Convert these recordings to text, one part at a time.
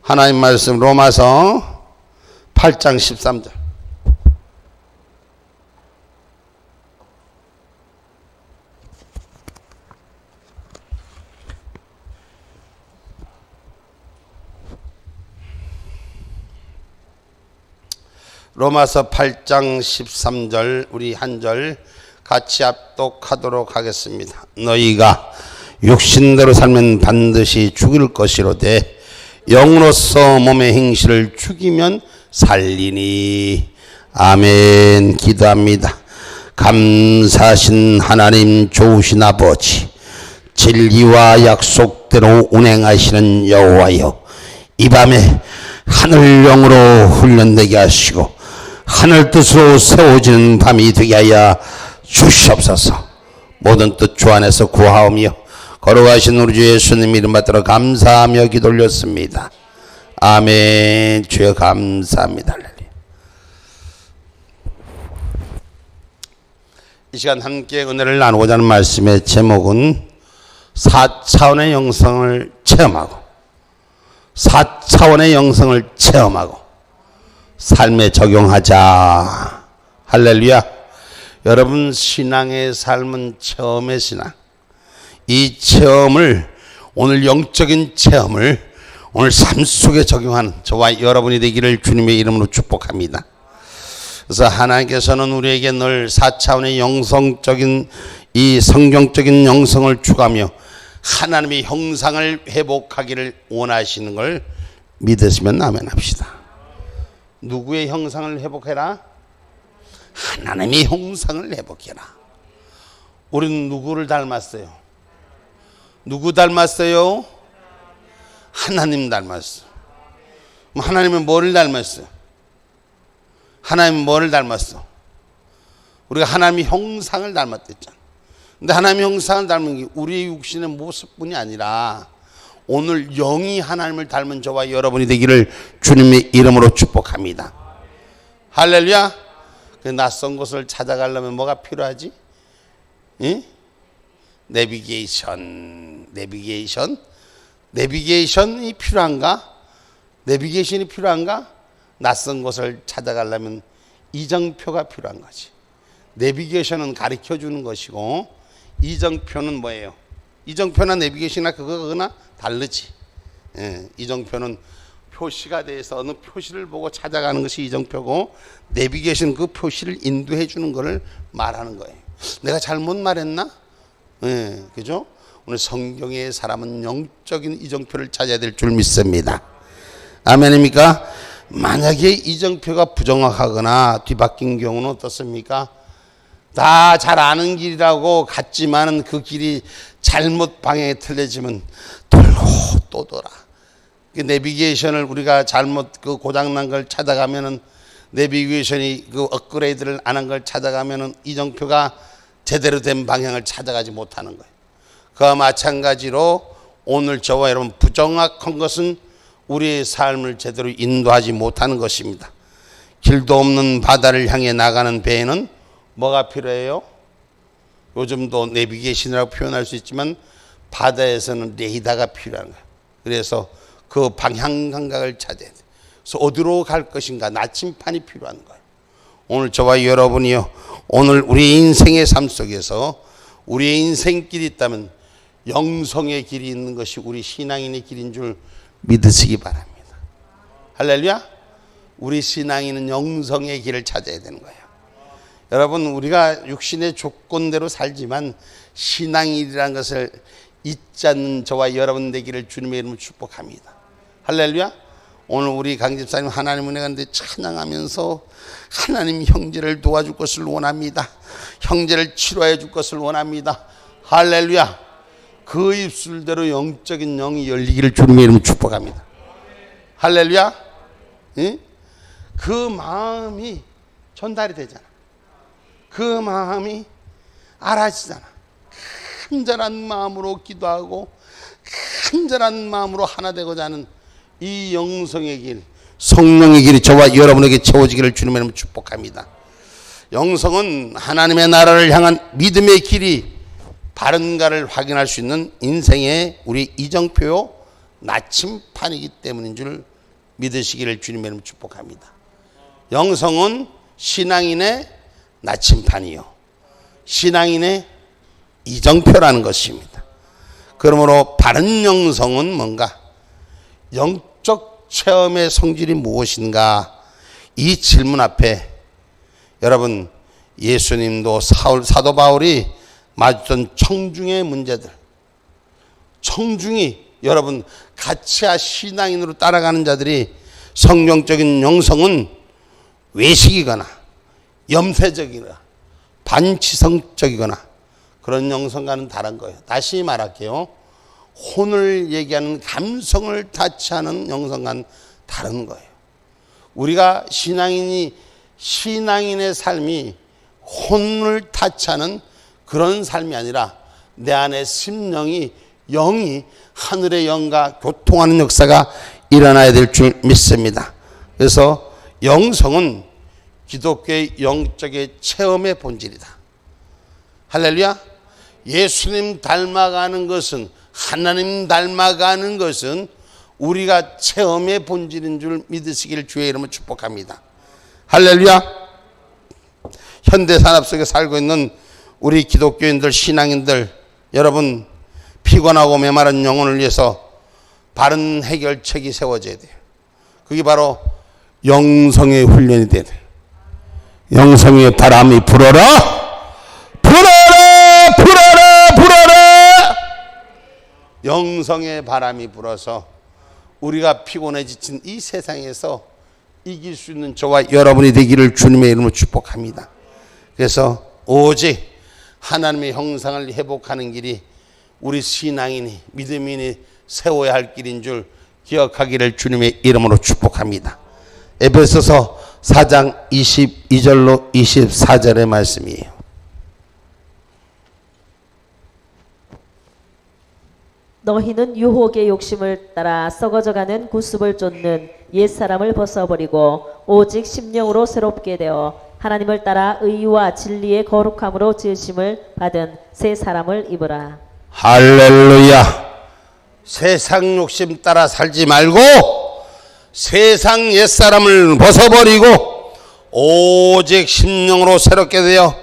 하나님 말씀 로마서 8장 13절. 로마서 8장 13절 우리 한 절 같이 합독하도록 하겠습니다. 너희가 육신대로 살면 반드시 죽을 것이로되 영으로서 몸의 행실을 죽이면 살리니. 아멘. 기도합니다. 감사하신 하나님, 좋으신 아버지, 진리와 약속대로 운행하시는 여호와여, 이 밤에 하늘 영으로 훈련되게 하시고 하늘 뜻으로 세워지는 밤이 되게 하여 주시옵소서. 모든 뜻 주 안에서 구하오며 걸어가신 우리 주 예수님 이름 받들어 감사하며 기도 올렸습니다. 아멘. 주여 감사합니다. 이 시간 함께 은혜를 나누고자 하는 말씀의 제목은 4차원의 영성을 체험하고 4차원의 영성을 체험하고 삶에 적용하자. 할렐루야. 여러분, 신앙의 삶은 체험의 신앙. 이 체험을, 오늘 영적인 체험을 오늘 삶 속에 적용하는 저와 여러분이 되기를 주님의 이름으로 축복합니다. 그래서 하나님께서는 우리에게 늘 4차원의 영성적인 이 성경적인 영성을 추구하며 하나님의 형상을 회복하기를 원하시는 걸 믿으시면 아멘합시다. 누구의 형상을 회복해라? 하나님의 형상을 회복해라. 우리는 누구를 닮았어요? 누구 닮았어요? 하나님 닮았어. 하나님은 뭐를 닮았어요? 하나님은 뭐를 닮았어? 우리가 하나님의 형상을 닮았댔잖아. 근데 하나님의 형상을 닮은 게 우리의 육신의 모습뿐이 아니라 오늘 영이 하나님을 닮은 저와 여러분이 되기를 주님의 이름으로 축복합니다. 할렐루야. 그 낯선 곳을 찾아가려면 뭐가 필요하지? 응? 내비게이션이 필요한가? 내비게이션이 필요한가? 낯선 곳을 찾아가려면 이정표가 필요한 거지. 내비게이션은 가르쳐 주는 것이고 이정표는 뭐예요? 이정표나 내비게이션이나 그거나 다르지. 예, 이정표는 표시가 돼서 어느 표시를 보고 찾아가는 것이 이정표고, 내비게이션 그 표시를 인도해 주는 것을 말하는 거예요. 내가 잘못 말했나? 예, 그죠? 오늘 성경의 사람은 영적인 이정표를 찾아야 될 줄 믿습니다. 아멘입니까? 만약에 이정표가 부정확하거나 뒤바뀐 경우는 어떻습니까? 다 잘 아는 길이라고 갔지만은 그 길이 잘못 방향에 틀려지면 돌고 또 돌아. 내비게이션을 우리가 잘못 그 고장난 걸 찾아가면은, 내비게이션이 그 업그레이드를 안 한 걸 찾아가면은 이정표가 제대로 된 방향을 찾아가지 못하는 거예요. 그와 마찬가지로 오늘 저와 여러분, 부정확한 것은 우리의 삶을 제대로 인도하지 못하는 것입니다. 길도 없는 바다를 향해 나가는 배에는 뭐가 필요해요? 요즘도 내비게이션이라고 표현할 수 있지만 바다에서는 레이더가 필요한 거예요. 그래서 그 방향 감각을 찾아야 돼요. 그래서 어디로 갈 것인가 나침판이 필요한 거예요. 오늘 저와 여러분이요, 오늘 우리 인생의 삶 속에서 우리의 인생길이 있다면 영성의 길이 있는 것이 우리 신앙인의 길인 줄 믿으시기 바랍니다. 할렐루야. 우리 신앙인은 영성의 길을 찾아야 되는 거예요. 여러분, 우리가 육신의 조건대로 살지만 신앙이라는 것을 잊지 않는 저와 여러분 되기를 주님의 이름으로 축복합니다. 할렐루야. 오늘 우리 강 집사님 하나님 은혜 가운데 찬양하면서 하나님 형제를 도와줄 것을 원합니다. 형제를 치료해 줄 것을 원합니다. 할렐루야. 그 입술대로 영적인 영이 열리기를 주님의 이름으로 축복합니다. 할렐루야. 예? 그 마음이 전달이 되잖아. 그 마음이 알아지잖아. 간절한 마음으로 기도하고 간절한 마음으로 하나 되고자 하는 이 영성의 길, 성령의 길이 저와 여러분에게 채워지기를 주님의 이름으로 축복합니다. 영성은 하나님의 나라를 향한 믿음의 길이 바른가를 확인할 수 있는 인생의 우리 이정표요 나침판이기 때문인 줄 믿으시기를 주님의 이름으로 축복합니다. 영성은 신앙인의 나침판이요, 신앙인의 이정표라는 것입니다. 그러므로 바른 영성은 뭔가? 영적 체험의 성질이 무엇인가? 이 질문 앞에 여러분, 예수님도 사도 바울이 마주쳤던 청중의 문제들, 청중이 여러분 가치아 신앙인으로 따라가는 자들이 성경적인 영성은 외식이거나 염세적이거나 반지성적이거나 그런 영성과는 다른 거예요. 다시 말할게요. 혼을 얘기하는 감성을 타치하는 영성과는 다른 거예요. 우리가 신앙인의 삶이 혼을 타치하는 그런 삶이 아니라 내 안에 심령이, 영이 하늘의 영과 교통하는 역사가 일어나야 될 줄 믿습니다. 그래서 영성은 기독교의 영적의 체험의 본질이다. 할렐루야. 예수님 닮아가는 것은, 하나님 닮아가는 것은 우리가 체험의 본질인 줄 믿으시기를 주의 이름으로 축복합니다. 할렐루야. 현대산업 속에 살고 있는 우리 기독교인들, 신앙인들, 여러분 피곤하고 메마른 영혼을 위해서 바른 해결책이 세워져야 돼요. 그게 바로 영성의 훈련이 돼야 돼요. 영성의 바람이 불어라, 불어라, 불어라, 불어라. 영성의 바람이 불어서 우리가 피곤해 지친 이 세상에서 이길 수 있는 저와 여러분이 되기를 주님의 이름으로 축복합니다. 그래서 오직 하나님의 형상을 회복하는 길이 우리 신앙인이, 믿음인이 세워야 할 길인 줄 기억하기를 주님의 이름으로 축복합니다. 에베소서 4장 22절로 24절의 말씀이에요. 너희는 유혹의 욕심을 따라 썩어져가는 구습을 쫓는 옛사람을 벗어버리고 오직 심령으로 새롭게 되어 하나님을 따라 의와 진리의 거룩함으로 지으심을 받은 새 사람을 입으라. 할렐루야. 세상 욕심 따라 살지 말고 세상 옛사람을 벗어버리고 오직 심령으로 새롭게 되어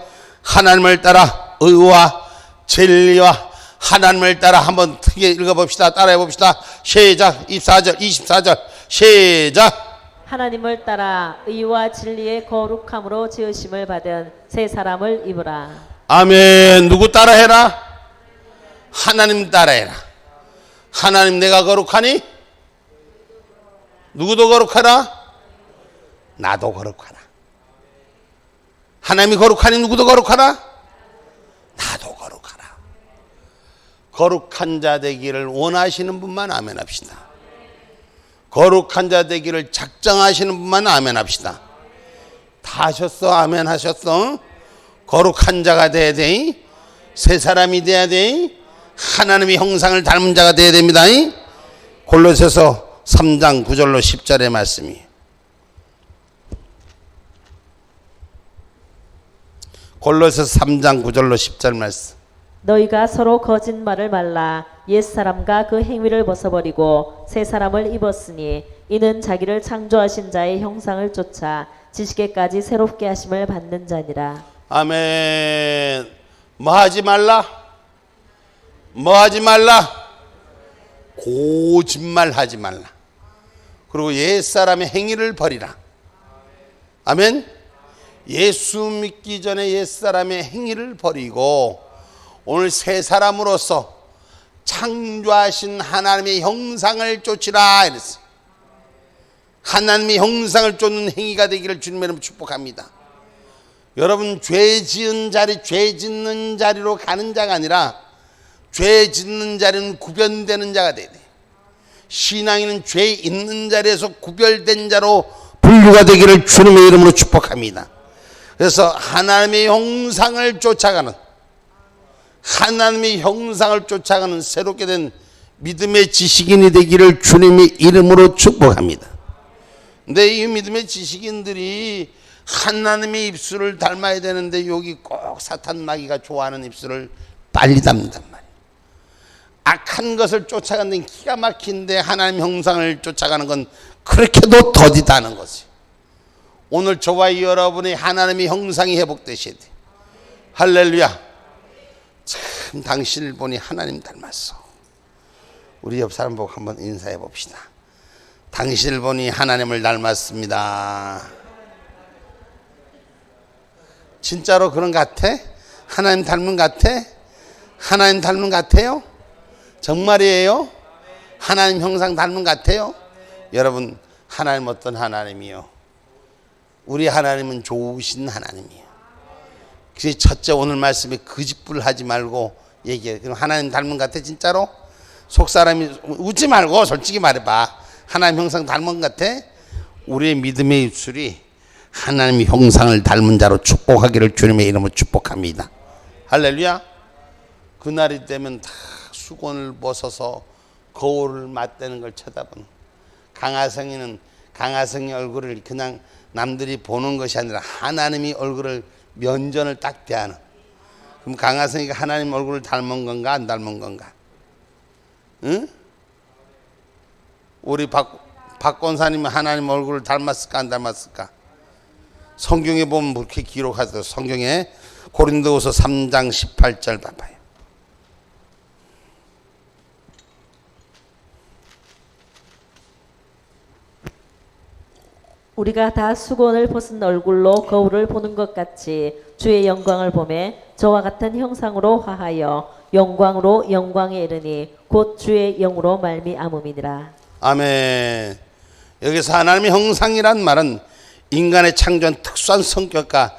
하나님을 따라 의와 진리와 하나님을 따라 한번 크게 읽어봅시다. 따라해 봅시다. 시작. 24절 24절 시작. 하나님을 따라 의와 진리의 거룩함으로 지으심을 받은 새 사람을 입으라. 아멘. 누구 따라해라? 하나님 따라해라. 하나님, 내가 거룩하니? 누구도 거룩하라? 나도 거룩하라. 하나님이 거룩하니 누구도 거룩하라? 나도 거룩하라. 거룩한 자 되기를 원하시는 분만 아멘 합시다. 거룩한 자 되기를 작정하시는 분만 아멘 합시다. 다 하셨어? 아멘 하셨어? 거룩한 자가 돼야 돼. 새 사람이 돼야 돼. 하나님의 형상을 닮은 자가 돼야 됩니다. 골로새서 3장 9절로 10절의 말씀이에요. 골로새서 3장 9절로 10절 말씀. 너희가 서로 거짓말을 말라 옛사람과 그 행위를 벗어버리고 새 사람을 입었으니 이는 자기를 창조하신 자의 형상을 쫓아 지식에까지 새롭게 하심을 받는 자니라. 아멘. 뭐 하지 말라? 뭐 하지 말라? 거짓말 하지 말라. 그리고 옛사람의 행위를 버리라. 아멘. 예수 믿기 전에 옛사람의 행위를 버리고 오늘 새 사람으로서 창조하신 하나님의 형상을 쫓으라 이랬어요. 하나님의 형상을 쫓는 행위가 되기를 주님의 이름으로 축복합니다. 여러분, 죄 지은 자리, 죄 짓는 자리로 가는 자가 아니라 죄 짓는 자리는 구별되는 자가 돼야 돼. 신앙인은 죄 있는 자리에서 구별된 자로 분류가 되기를 주님의 이름으로 축복합니다. 그래서 하나님의 형상을 쫓아가는, 하나님의 형상을 쫓아가는 새롭게 된 믿음의 지식인이 되기를 주님의 이름으로 축복합니다. 근데 이 믿음의 지식인들이 하나님의 입술을 닮아야 되는데 여기 꼭 사탄 마귀가 좋아하는 입술을 빨리 닮는단 말이에요. 악한 것을 쫓아가는 기가 막힌데 하나님 형상을 쫓아가는 건 그렇게도 더디다는 거지. 오늘 저와 여러분의 하나님의 형상이 회복되셔야 돼. 할렐루야. 참 당신을 보니 하나님 닮았어. 우리 옆 사람 보고 한번 인사해 봅시다. 당신을 보니 하나님을 닮았습니다. 진짜로 그런 것 같아? 하나님 닮은 것 같아? 하나님 닮은 것 같아요? 정말이에요? 하나님 형상 닮은 것 같아요? 여러분, 하나님 어떤 하나님이요? 우리 하나님은 좋으신 하나님이에요. 그래서 첫째 오늘 말씀에 거짓부를 하지 말고 얘기해. 그럼 하나님 닮은 것 같아 진짜로? 속사람이 웃지 말고 솔직히 말해봐. 하나님 형상 닮은 것 같아? 우리의 믿음의 입술이 하나님의 형상을 닮은 자로 축복하기를 주님의 이름으로 축복합니다. 할렐루야. 그날이 되면 다 수건을 벗어서 거울을 맞대는 걸 쳐다보는. 강하성이는 강하성의 얼굴을 그냥 남들이 보는 것이 아니라 하나님의 얼굴을 면전을 딱 대하는. 그럼 강하성이가 하나님 얼굴을 닮은 건가 안 닮은 건가? 응? 우리 박 권사님은 하나님 얼굴을 닮았을까 안 닮았을까? 성경에 보면 그렇게 기록하죠. 성경에 고린도후서 3장 18절 봐봐요. 우리가 다 수건을 벗은 얼굴로 거울을 보는 것 같이 주의 영광을 보매 저와 같은 형상으로 화하여 영광으로 영광에 이르니 곧 주의 영으로 말미암음이니라. 아멘. 여기서 하나님의 형상이란 말은 인간의 창조한 특수한 성격과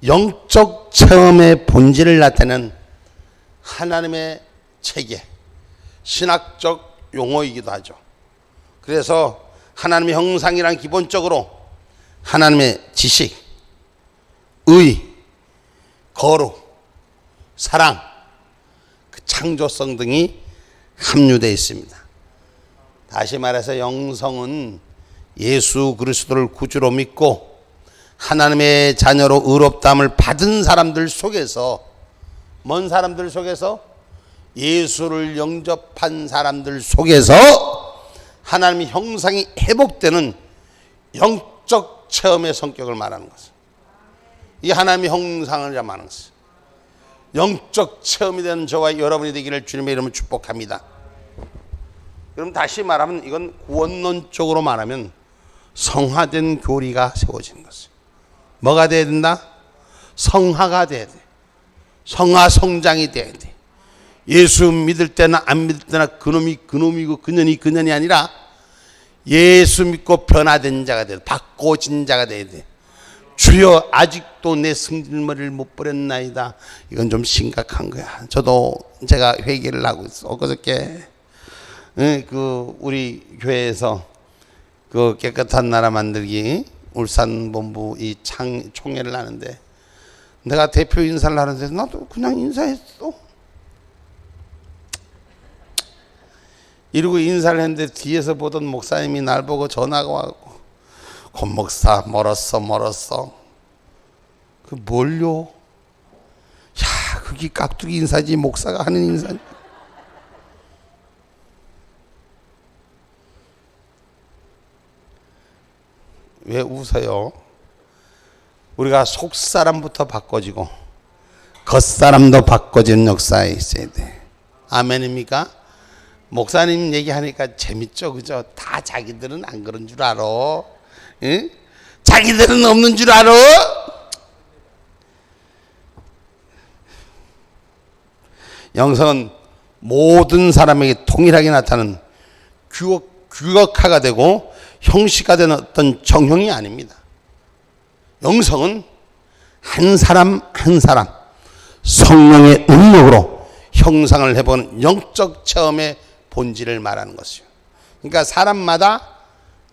영적 체험의 본질을 나타내는 하나님의 체계, 신학적 용어이기도 하죠. 그래서 하나님의 형상이란 기본적으로 하나님의 지식, 의, 거룩, 사랑, 그 창조성 등이 함유되어 있습니다. 다시 말해서 영성은 예수 그리스도를 구주로 믿고 하나님의 자녀로 의롭다함을 받은 사람들 속에서, 먼 사람들 속에서, 예수를 영접한 사람들 속에서 하나님의 형상이 회복되는 영적 체험의 성격을 말하는 것을, 이 하나님의 형상을 말하는 것을, 영적 체험이 되는 저와 여러분이 되기를 주님의 이름으로 축복합니다. 그럼 다시 말하면 이건 구원론적으로 말하면 성화된 교리가 세워지는 것을. 뭐가 돼야 된다? 성화가 돼야 돼. 성화 성장이 돼야 돼. 예수 믿을 때나 안 믿을 때나 그놈이 그놈이고 그년이 그년이 아니라 예수 믿고 변화된 자가 돼야 돼. 바꿔진 자가 돼야 돼. 주여 아직도 내 승질머리를 못 버렸나이다. 이건 좀 심각한 거야. 저도 제가 회개를 하고 있어. 엊그저께 그 우리 교회에서 그 깨끗한 나라 만들기 울산 본부 이 총회를 하는데 내가 대표 인사를 하는데 나도 그냥 인사했어. 이러고 인사를 했는데 뒤에서 보던 목사님이 날 보고 전화가 와고 권 목사 멀었어. 그 뭘요? 야, 그게 깍두기 인사지 목사가 하는 인사지. 왜 웃어요? 우리가 속사람부터 바꿔지고 겉사람도 바꿔지는 역사에 있어야 돼. 아멘입니까? 목사님 얘기하니까 재밌죠, 그죠? 다 자기들은 안 그런 줄 알아. 응? 자기들은 없는 줄 알아. 영성은 모든 사람에게 동일하게 나타나는 규격화가 되고 형식화되는 어떤 정형이 아닙니다. 영성은 한 사람 한 사람 성령의 능력으로 형상을 해보는 영적 체험의 본질을 말하는 것이요. 그러니까 사람마다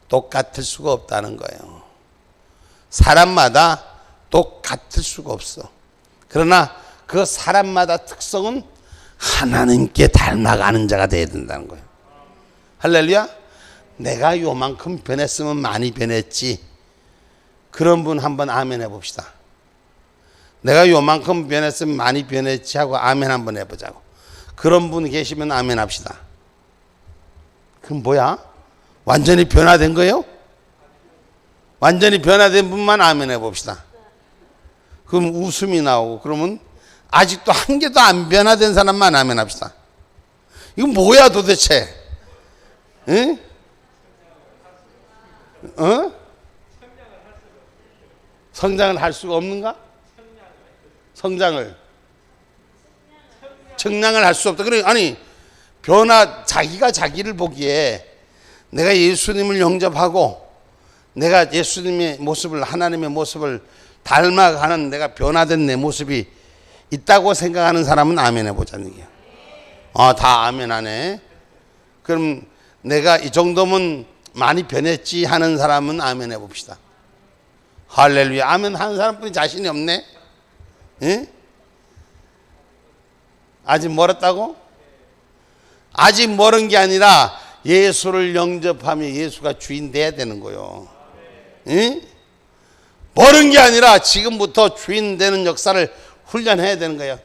똑같을 수가 없다는 거예요. 사람마다 똑같을 수가 없어. 그러나 그 사람마다 특성은 하나님께 닮아가는 자가 되어야 된다는 거예요. 할렐루야. 내가 요만큼 변했으면 많이 변했지. 그런 분 한번 아멘 해봅시다. 내가 요만큼 변했으면 많이 변했지 하고 아멘 한번 해보자고. 그런 분 계시면 아멘 합시다. 그럼 뭐야? 완전히 변화된 거예요? 완전히 변화된 분만 아멘 해봅시다. 그럼 웃음이 나오고, 그러면 아직도 한 개도 안 변화된 사람만 아멘 합시다. 이거 뭐야 도대체? 응? 어? 성장을 할 수가 없는가? 청량을 할 수 없다. 그래, 아니, 자기가 자기를 보기에 내가 예수님을 영접하고 내가 예수님의 모습을, 하나님의 모습을 닮아가는 내가 변화된 내 모습이 있다고 생각하는 사람은 아멘 해보자는 얘기야. 다 아멘 하네. 그럼 내가 이 정도면 많이 변했지 하는 사람은 아멘 해봅시다. 할렐루야. 아멘 하는 사람뿐이 자신이 없네. 예? 아직 멀었다고? 아직 멀은 게 아니라 예수를 영접하며 예수가 주인 돼야 되는 거요. 예? 멀은 게 아니라 지금부터 주인 되는 역사를 훈련해야 되는 거예요.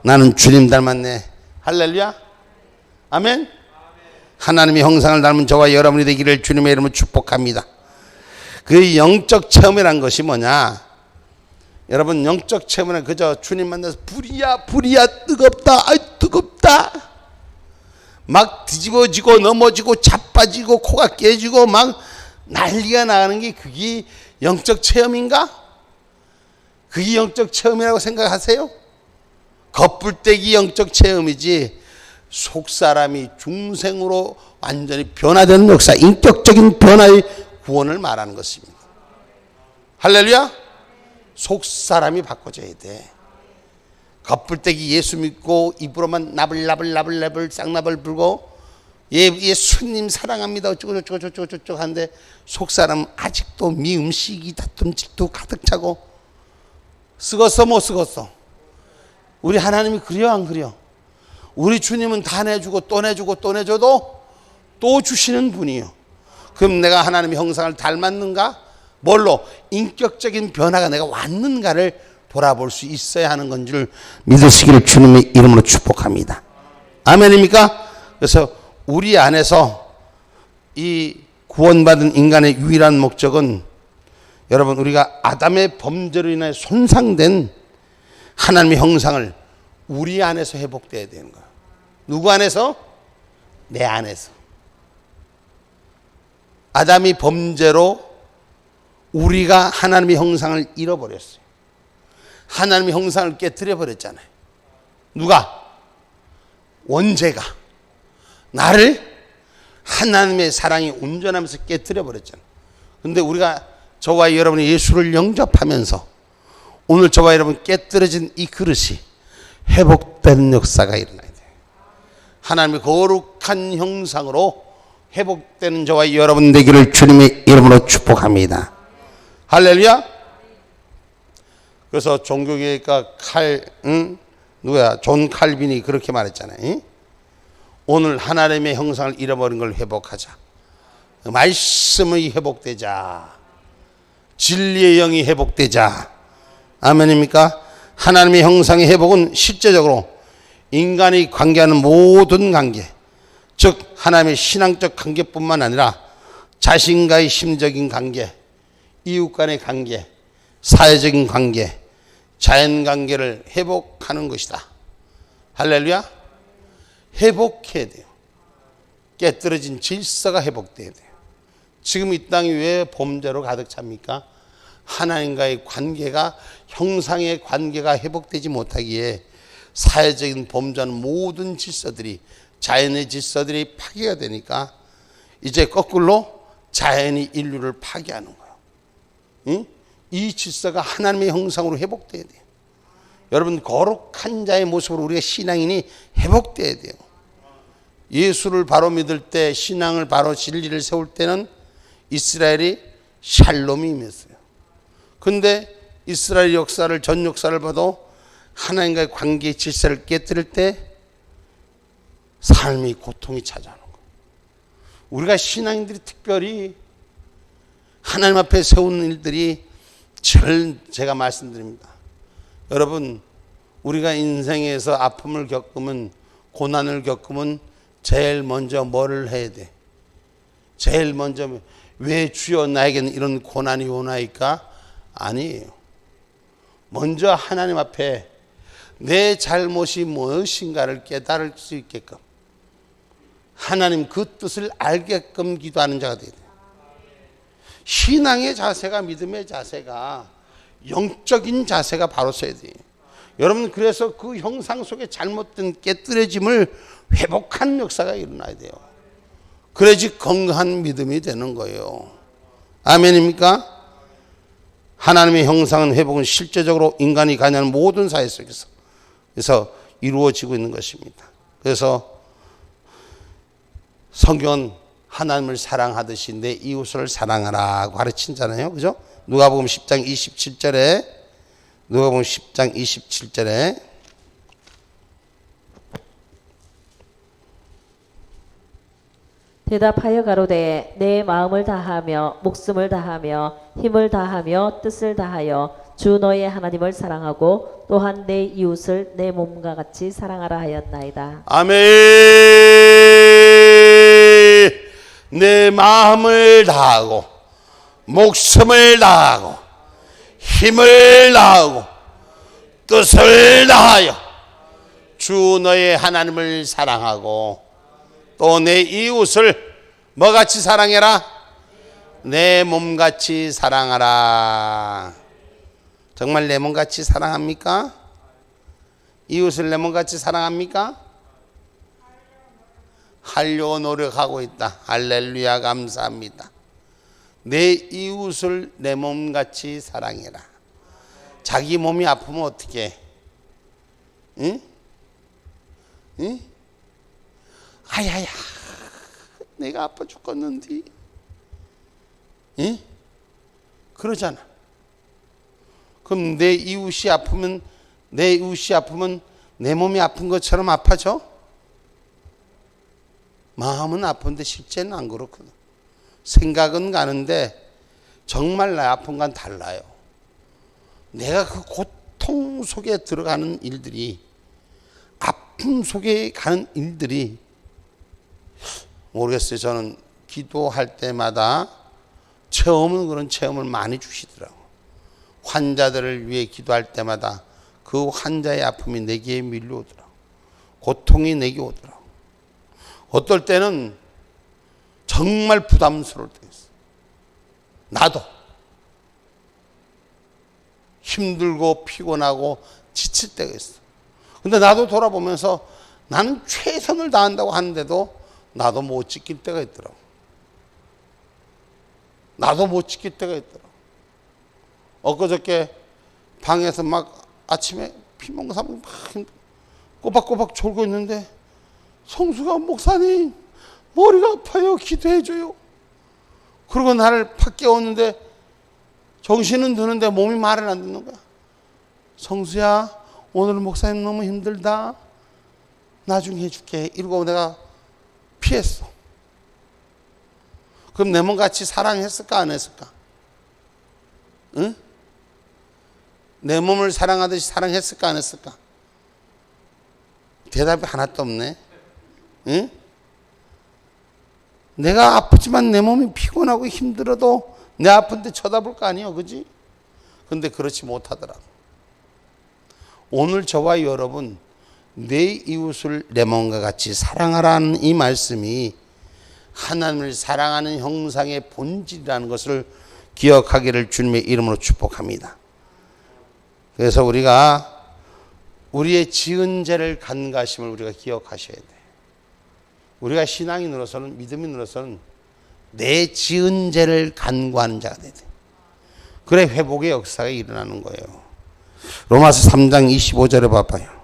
나는 주님 닮았네. 할렐루야. 아멘. 하나님의 형상을 닮은 저와 여러분이 되기를 주님의 이름으로 축복합니다. 그 영적 체험이란 것이 뭐냐? 여러분, 영적 체험은 그저 주님 만나서 불이야 뜨겁다, 뜨겁다, 막 뒤집어지고 넘어지고 자빠지고 코가 깨지고 막 난리가 나는 게 그게 영적 체험인가? 그게 영적 체험이라고 생각하세요? 겉불떼기 영적 체험이지 속사람이 중생으로 완전히 변화되는 역사, 인격적인 변화의 구원을 말하는 것입니다. 할렐루야. 속사람이 바꿔져야 돼. 겉불떼기 예수 믿고 입으로만 나불나불 쌍나불 불고 예수님 사랑합니다 어쩌고 하는데 속사람은 아직도 미움, 시기, 다툼, 질투 가득 차고 쓰겄어 못 쓰겄어. 우리 하나님이 그래요 안 그래요? 우리 주님은 다 내주고 또 내주고 또 내줘도 또 주시는 분이요. 그럼 내가 하나님의 형상을 닮았는가? 뭘로? 인격적인 변화가 내가 왔는가를 돌아볼 수 있어야 하는 건 줄 믿으시기를 주님의 이름으로 축복합니다. 아멘입니까? 그래서 우리 안에서 이 구원받은 인간의 유일한 목적은 여러분, 우리가 아담의 범죄로 인해 손상된 하나님의 형상을 우리 안에서 회복돼야 되는 거야. 누구 안에서? 내 안에서. 아담이 범죄로 우리가 하나님의 형상을 잃어버렸어요. 하나님의 형상을 깨뜨려 버렸잖아요. 누가? 원죄가 나를 하나님의 사랑이 온전하면서 깨뜨려 버렸잖아요. 그런데 우리가 저와 여러분이 예수를 영접하면서 오늘 저와 여러분 깨뜨려진 이 그릇이 회복되는 역사가 일어나야 돼요. 하나님의 거룩한 형상으로 회복되는 저와 여러분 되기를 주님의 이름으로 축복합니다. 할렐루야. 그래서 종교개혁가 존 칼빈이 그렇게 말했잖아요. 오늘 하나님의 형상을 잃어버린 걸 회복하자. 말씀이 회복되자. 진리의 영이 회복되자. 아멘입니까? 하나님의 형상의 회복은 실제적으로 인간이 관계하는 모든 관계, 즉 하나님의 신앙적 관계뿐만 아니라 자신과의 심적인 관계, 이웃 간의 관계, 사회적인 관계, 자연 관계를 회복하는 것이다. 할렐루야. 회복해야 돼요. 깨뜨려진 질서가 회복돼야 돼요. 지금 이 땅이 왜 범죄로 가득 찹니까? 하나님과의 관계가, 형상의 관계가 회복되지 못하기에 사회적인 범죄하는 모든 질서들이, 자연의 질서들이 파괴가 되니까 이제 거꾸로 자연이 인류를 파괴하는 거예요. 응? 이 질서가 하나님의 형상으로 회복돼야 돼요. 여러분, 거룩한 자의 모습으로 우리가 신앙인이 회복돼야 돼요. 예수를 바로 믿을 때, 신앙을 바로 진리를 세울 때는 이스라엘이 샬롬이 임했어요. 근데 이스라엘 역사를, 전 역사를 봐도 하나님과의 관계의 질서를 깨뜨릴 때 삶의 고통이 찾아오는 거예요. 우리가 신앙인들이 특별히 하나님 앞에 세우는 일들이 제가 말씀드립니다. 여러분, 우리가 인생에서 아픔을 겪으면 고난을 겪으면 제일 먼저 뭐를 해야 돼? 제일 먼저 왜 주여 나에게는 이런 고난이 오나이까? 아니에요. 먼저 하나님 앞에 내 잘못이 무엇인가를 깨달을 수 있게끔 하나님 그 뜻을 알게끔 기도하는 자가 돼야 돼요. 신앙의 자세가, 믿음의 자세가, 영적인 자세가 바로 서야 돼요. 여러분, 그래서 그 형상 속에 잘못된 깨뜨려짐을 회복하는 역사가 일어나야 돼요. 그래야지 건강한 믿음이 되는 거예요. 아멘입니까? 하나님의 형상은 회복은 실제적으로 인간이 가냐는 모든 사회 속에서 그래서 이루어지고 있는 것입니다. 그래서 성경은 하나님을 사랑하듯이 내 이웃을 사랑하라고 가르친잖아요. 그죠? 누가복음 10장 27절에 누가복음 10장 27절에 대답하여 가로되 내 마음을 다하며 목숨을 다하며 힘을 다하며 뜻을 다하여 주 너의 하나님을 사랑하고 또한 내 이웃을 내 몸과 같이 사랑하라 하였나이다. 아멘. 내 마음을 다하고 목숨을 다하고 힘을 다하고 뜻을 다하여 주 너의 하나님을 사랑하고 또 내 이웃을 뭐같이 사랑해라? 내 몸같이 사랑하라. 정말 내 몸같이 사랑합니까? 이웃을 내 몸같이 사랑합니까? 하려고 노력하고 있다. 할렐루야, 감사합니다. 내 이웃을 내 몸같이 사랑해라. 자기 몸이 아프면 어떻게 해? 응? 응? 아야야, 내가 아파 죽겠는데. 응? 그러잖아. 그럼 내 이웃이 아프면 내 몸이 아픈 것처럼 아파져? 마음은 아픈데 실제는 안 그렇거든. 생각은 가는데 정말 나 아픈 건 달라요. 내가 그 고통 속에 들어가는 일들이, 아픔 속에 가는 일들이, 모르겠어요. 저는 기도할 때마다 그런 체험을 많이 주시더라고. 환자들을 위해 기도할 때마다 그 환자의 아픔이 내게 밀려오더라고. 고통이 내게 오더라고. 어떨 때는 정말 부담스러울 때가 있어. 나도 힘들고 피곤하고 지칠 때가 있어. 근데 나도 돌아보면서 나는 최선을 다한다고 하는데도 나도 못 지킬 때가 있더라고. 나도 못 지킬 때가 있더라고. 엊그저께 방에서 막 아침에 피멍사멍 막 꼬박꼬박 졸고 있는데 성수가 목사님 머리가 아파요, 기도해줘요. 그러고 나를 팍 깨웠는데 정신은 드는데 몸이 말을 안 듣는 거야. 성수야, 오늘 목사님 너무 힘들다, 나중에 해줄게. 이러고 내가 피했어. 그럼 내 몸같이 사랑했을까 안 했을까? 응? 내 몸을 사랑하듯이 사랑했을까 안 했을까? 대답이 하나도 없네. 응? 내가 아프지만 내 몸이 피곤하고 힘들어도 내 아픈데 쳐다볼 거 아니에요, 그지? 근데 그렇지 못하더라고. 오늘 저와 여러분, 내 이웃을 내 몸과 같이 사랑하라는 이 말씀이 하나님을 사랑하는 형상의 본질이라는 것을 기억하기를 주님의 이름으로 축복합니다. 그래서 우리가 우리의 지은 죄를 간과하심을 우리가 기억하셔야 돼. 우리가 신앙인으로서는, 믿음인으로서는 내 지은 죄를 간구하는 자가 돼야 돼. 그래 회복의 역사가 일어나는 거예요. 로마서 3장 25절에 봐봐요.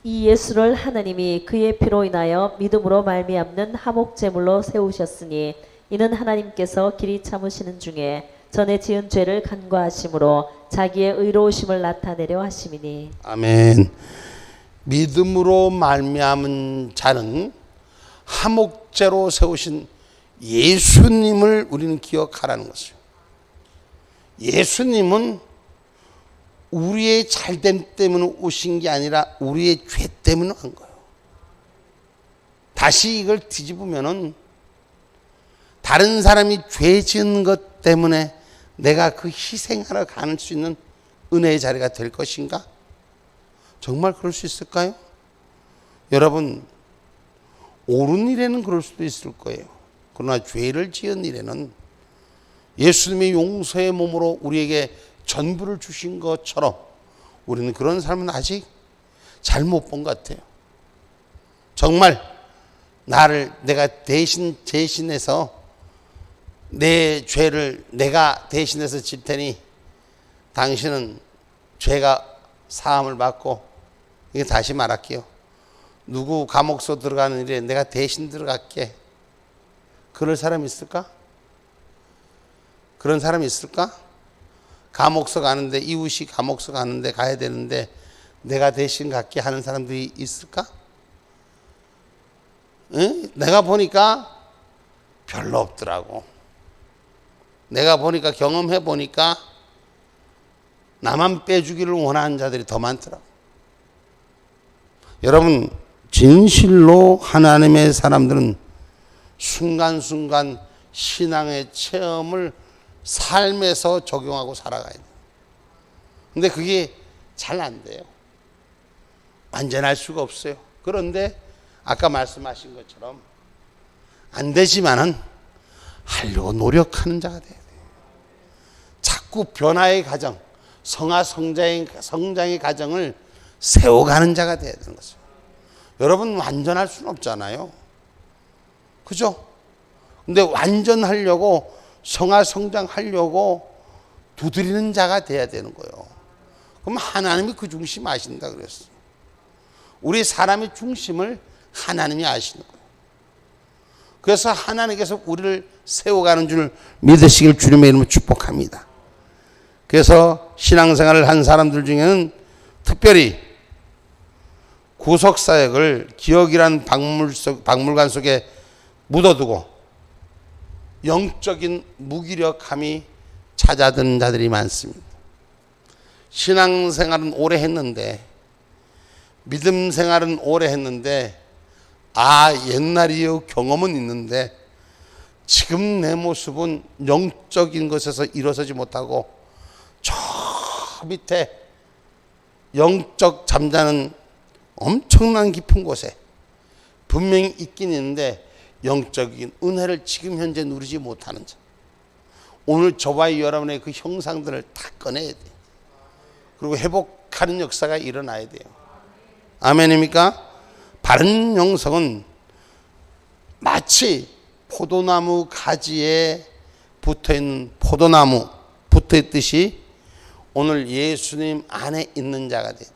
이 예수를 하나님이 그의 피로 인하여 믿음으로 말미암는 화목 제물로 세우셨으니 이는 하나님께서 길이 참으시는 중에 전에 지은 죄를 간과하심으로 자기의 의로우심을 나타내려 하심이니. 아멘. 믿음으로 말미암은 자는 화목제로 세우신 예수님을 우리는 기억하라는 것이요. 예수님은 우리의 잘됨 때문에 오신 게 아니라 우리의 죄 때문에 온 거예요. 다시 이걸 뒤집으면은 다른 사람이 죄 지은 것 때문에 내가 그 희생하러 가는 수 있는 은혜의 자리가 될 것인가? 정말 그럴 수 있을까요? 여러분, 옳은 일에는 그럴 수도 있을 거예요. 그러나 죄를 지은 일에는 예수님의 용서의 몸으로 우리에게 전부를 주신 것처럼 우리는 그런 삶은 아직 잘 못 본 것 같아요. 정말 내가 대신해서 내 죄를 내가 대신해서 질 테니 당신은 죄가 사함을 받고, 이게 다시 말할게요. 누구 감옥소 들어가는 일에 내가 대신 들어갈게. 그럴 사람 있을까? 그런 사람이 있을까? 감옥소 가는데, 이웃이 감옥소 가는데 가야 되는데 내가 대신 갈게 하는 사람들이 있을까? 응? 내가 보니까 별로 없더라고. 내가 보니까, 경험해 보니까 나만 빼주기를 원하는 자들이 더 많더라고. 여러분, 진실로 하나님의 사람들은 순간순간 신앙의 체험을 삶에서 적용하고 살아가야 돼요. 근데 그게 잘 안 돼요. 완전할 수가 없어요. 그런데 아까 말씀하신 것처럼 안 되지만은 하려고 노력하는 자가 돼야 돼요. 자꾸 변화의 과정, 성장의 과정을 세워가는 자가 돼야 되는 거죠. 여러분, 완전할 수는 없잖아요. 그죠? 근데 완전하려고, 성장하려고 두드리는 자가 돼야 되는 거예요. 그럼 하나님이 그 중심 아신다 그랬어요. 우리 사람의 중심을 하나님이 아시는 거예요. 그래서 하나님께서 우리를 세워가는 줄 믿으시길 주님의 이름으로 축복합니다. 그래서 신앙생활을 한 사람들 중에는 특별히 구속사역을 기억이란 박물관 속에 묻어두고 영적인 무기력함이 찾아드는 자들이 많습니다. 신앙생활은 오래 했는데, 믿음 생활은 오래 했는데, 옛날이요 경험은 있는데 지금 내 모습은 영적인 것에서 일어서지 못하고 저 밑에 영적 잠자는 엄청난 깊은 곳에 분명히 있긴 있는데 영적인 은혜를 지금 현재 누리지 못하는 자. 오늘 저와 여러분의 그 형상들을 다 꺼내야 돼요. 그리고 회복하는 역사가 일어나야 돼요. 아멘입니까? 바른 영성은 마치 포도나무 가지에 붙어있는 포도나무 붙어있듯이 오늘 예수님 안에 있는 자가 돼요.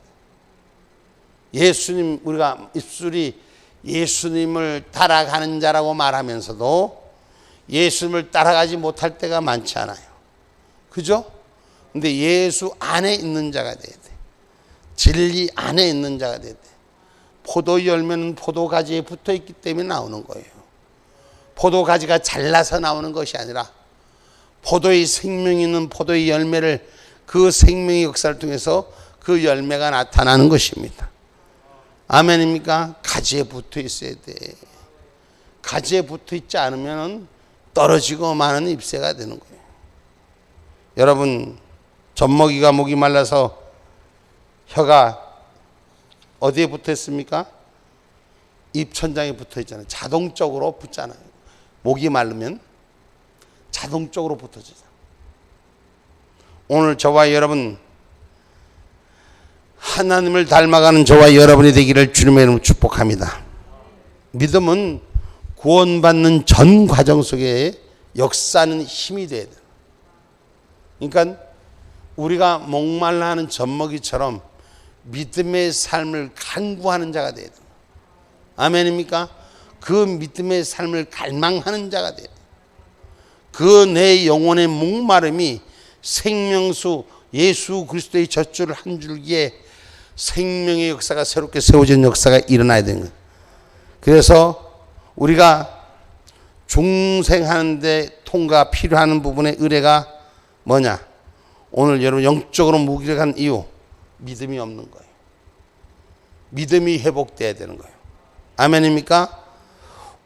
예수님, 우리가 입술이 예수님을 따라가는 자라고 말하면서도 예수님을 따라가지 못할 때가 많지 않아요. 그죠? 근데 예수 안에 있는 자가 돼야 돼. 진리 안에 있는 자가 돼야 돼. 포도 열매는 포도 가지에 붙어 있기 때문에 나오는 거예요. 포도 가지가 잘라서 나오는 것이 아니라 포도의 생명이 있는 포도의 열매를, 그 생명의 역사를 통해서 그 열매가 나타나는 것입니다. 아멘입니까? 가지에 붙어 있어야 돼. 가지에 붙어 있지 않으면 떨어지고 마는 잎새가 되는 거예요. 여러분, 젖먹이가 목이 말라서 혀가 어디에 붙어 있습니까? 입천장에 붙어 있잖아요. 자동적으로 붙잖아요. 목이 마르면 자동적으로 붙어지잖아요. 오늘 저와 여러분, 하나님을 닮아가는 저와 여러분이 되기를 주님의 이름으로 축복합니다. 믿음은 구원받는 전 과정 속에 역사하는 힘이 돼야 돼요. 그러니까 우리가 목말라 하는 젖먹이처럼 믿음의 삶을 간구하는 자가 돼야 돼요. 아멘입니까? 그 믿음의 삶을 갈망하는 자가 돼야 돼요. 그 내 영혼의 목마름이 생명수 예수 그리스도의 젖줄을 한 줄기에 생명의 역사가 새롭게 세워지는 역사가 일어나야 되는 거예요. 그래서 우리가 중생하는데 통과 필요한 부분의 의뢰가 뭐냐? 오늘 여러분 영적으로 무기력한 이유, 믿음이 없는 거예요. 믿음이 회복돼야 되는 거예요. 아멘입니까?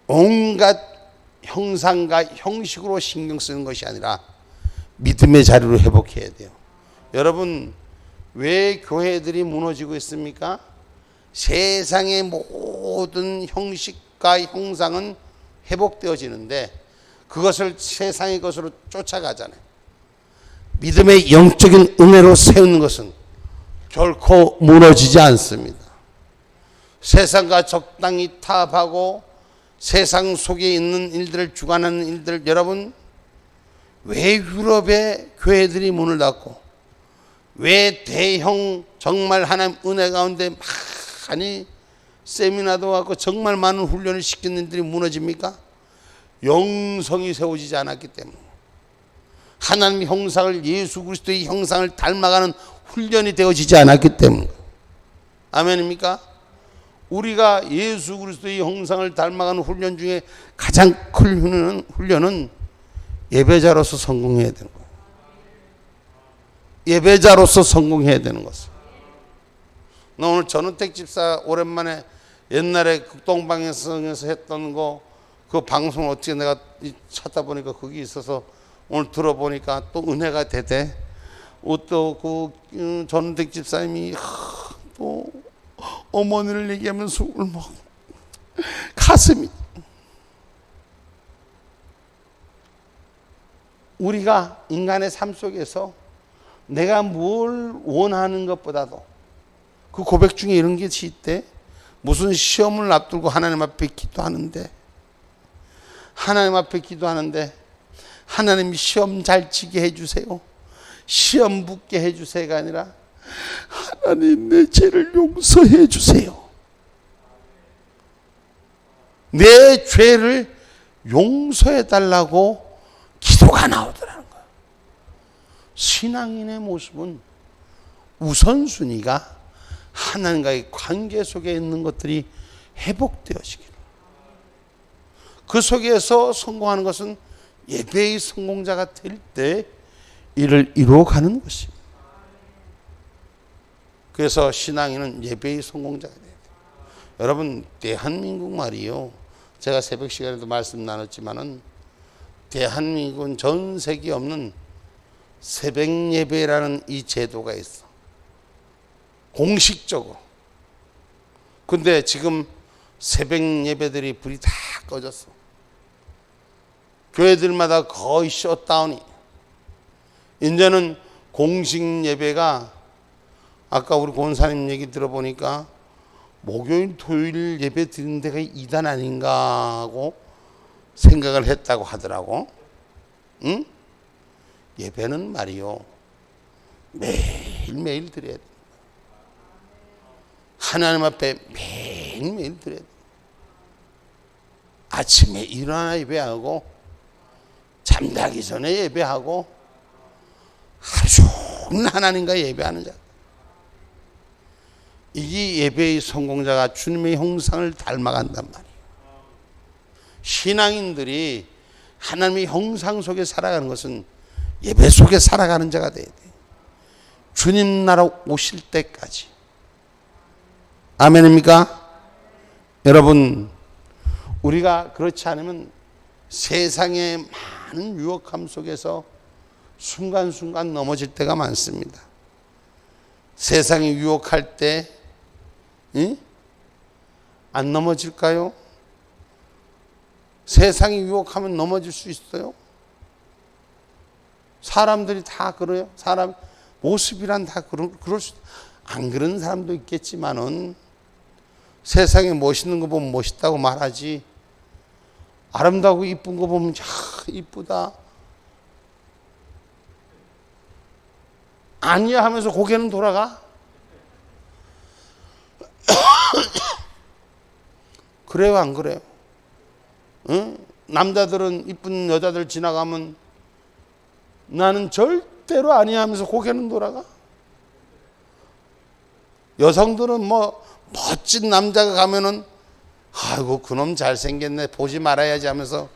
온갖 형상과 형식으로 신경 쓰는 것이 아니라 믿음의 자리로 회복해야 돼요. 여러분, 왜 교회들이 무너지고 있습니까? 세상의 모든 형식과 형상은 회복되어지는데 그것을 세상의 것으로 쫓아가잖아요. 믿음의 영적인 은혜로 세우는 것은 결코 무너지지 않습니다. 세상과 적당히 타협하고 세상 속에 있는 일들을 주관하는 일들, 여러분, 왜 유럽의 교회들이 문을 닫고 왜 대형 정말 하나님 은혜 가운데 많이 세미나도 하고 정말 많은 훈련을 시키는 일들이 무너집니까? 영성이 세워지지 않았기 때문에, 하나님의 형상을, 예수 그리스도의 형상을 닮아가는 훈련이 되어지지 않았기 때문에. 아멘입니까? 우리가 예수 그리스도의 형상을 닮아가는 훈련 중에 가장 큰 훈련은 예배자로서 성공해야 되는 거예요. 예배자로서 성공해야 되는 것을. 나 오늘 전은택 집사 오랜만에 옛날에 극동방에서 했던 거, 그 방송 어떻게 내가 찾다 보니까 거기 있어서 오늘 들어보니까 또 은혜가 되대. 또 그 전은택 집사님이 또 어머니를 얘기하면서 울먹 가슴이. 우리가 인간의 삶 속에서 내가 뭘 원하는 것보다도 그 고백 중에 이런 게 있대. 무슨 시험을 앞두고 하나님 앞에 기도하는데, 하나님이 시험 잘 치게 해주세요, 시험 붙게 해주세요가 아니라 하나님 내 죄를 용서해 주세요, 내 죄를 용서해 달라고 기도가 나오더라는 거예요. 신앙인의 모습은 우선순위가 하나님과의 관계 속에 있는 것들이 회복되어지기를, 그 속에서 성공하는 것은 예배의 성공자가 될 때 이를 이루어가는 것입니다. 그래서 신앙인은 예배의 성공자가 돼야 돼요. 여러분, 대한민국 말이요, 제가 새벽 시간에도 말씀 나눴지만은 대한민국은 전 세계에 없는 새벽 예배라는 이 제도가 있어, 공식적으로. 근데 지금 새벽 예배들이 불이 다 꺼졌어. 교회들마다 거의 셧다운이. 이제는 공식 예배가, 아까 우리 권사님 얘기 들어보니까 목요일 토요일 예배 드리는 데가 이단 아닌가 하고 생각을 했다고 하더라고. 응? 예배는 말이요, 매일매일 드려야 돼. 하나님 앞에 매일매일 드려야 돼. 아침에 일어나 예배하고, 잠자기 전에 예배하고, 하루 종일 하나님과 예배하는 자. 이게 예배의 성공자가 주님의 형상을 닮아간단 말이에요. 신앙인들이 하나님의 형상 속에 살아가는 것은 예배 속에 살아가는 자가 돼야 돼. 주님 나라 오실 때까지. 아멘입니까? 여러분, 우리가 그렇지 않으면 세상의 많은 유혹함 속에서 순간순간 넘어질 때가 많습니다. 세상이 유혹할 때 안 넘어질까요? 세상이 유혹하면 넘어질 수 있어요? 사람들이 다 그래요. 사람 모습이란 다 그럴 수, 안 그런 사람도 있겠지만은 세상에 멋있는 거 보면 멋있다고 말하지, 아름다고 이쁜 거 보면 이쁘다 아니야 하면서 고개는 돌아가. 그래요, 안 그래요? 응? 남자들은 이쁜 여자들 지나가면 나는 절대로 아니야 하면서 고개는 돌아가. 여성들은 뭐 멋진 남자가 가면은 아이고 그놈 잘생겼네, 보지 말아야지 하면서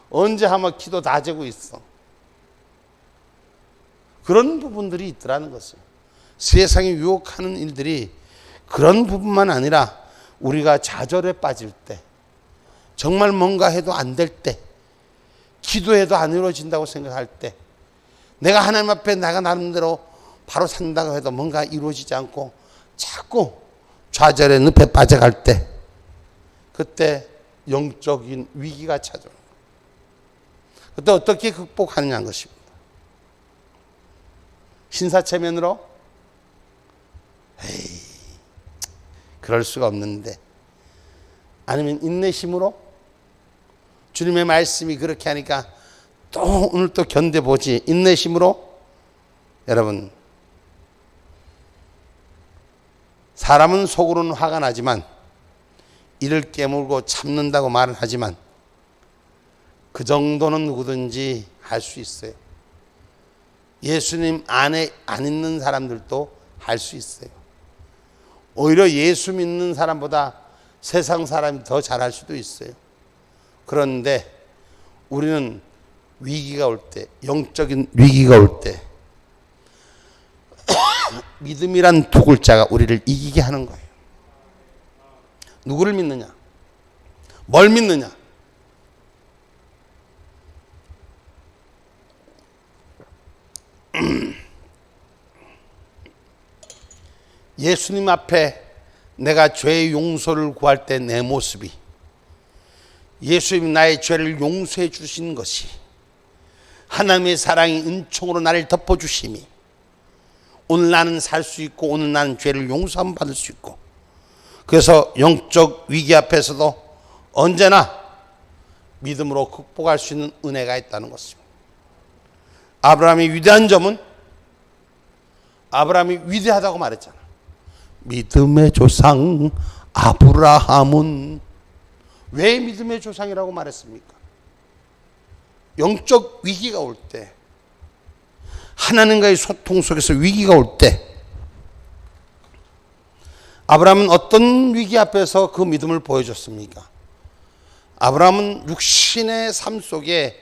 언제 하면 기도 다 재고 있어. 그런 부분들이 있더라는 것을. 세상에 유혹하는 일들이 그런 부분만 아니라 우리가 좌절에 빠질 때, 정말 뭔가 해도 안 될 때, 기도해도 안 이루어진다고 생각할 때, 내가 하나님 앞에 내가 나름대로 바로 산다고 해도 뭔가 이루어지지 않고 자꾸 좌절의 늪에 빠져갈 때, 그때 영적인 위기가 찾아옵니다. 그때 어떻게 극복하느냐는 것입니다. 신사체면으로? 에이, 그럴 수가 없는데. 아니면 인내심으로? 주님의 말씀이 그렇게 하니까 또 오늘 또 견뎌보지. 인내심으로? 여러분, 사람은 속으로는 화가 나지만 이를 깨물고 참는다고 말은 하지만 그 정도는 누구든지 할 수 있어요. 예수님 안에 안 있는 사람들도 할 수 있어요. 오히려 예수 믿는 사람보다 세상 사람이 더 잘할 수도 있어요. 그런데 우리는 위기가 올 때, 영적인 위기가 올 때 믿음이란 두 글자가 우리를 이기게 하는 거예요. 누구를 믿느냐? 뭘 믿느냐? 예수님 앞에 내가 죄의 용서를 구할 때 내 모습이, 예수님이 나의 죄를 용서해 주신 것이, 하나님의 사랑이 은총으로 나를 덮어주심이, 오늘 나는 살 수 있고 오늘 나는 죄를 용서함 받을 수 있고, 그래서 영적 위기 앞에서도 언제나 믿음으로 극복할 수 있는 은혜가 있다는 것입니다. 아브라함의 위대한 점은, 아브라함이 위대하다고 말했잖아. 믿음의 조상 아브라함은. 왜 믿음의 조상이라고 말했습니까? 영적 위기가 올 때, 하나님과의 소통 속에서 위기가 올 때, 아브라함은 어떤 위기 앞에서 그 믿음을 보여줬습니까? 아브라함은 육신의 삶 속에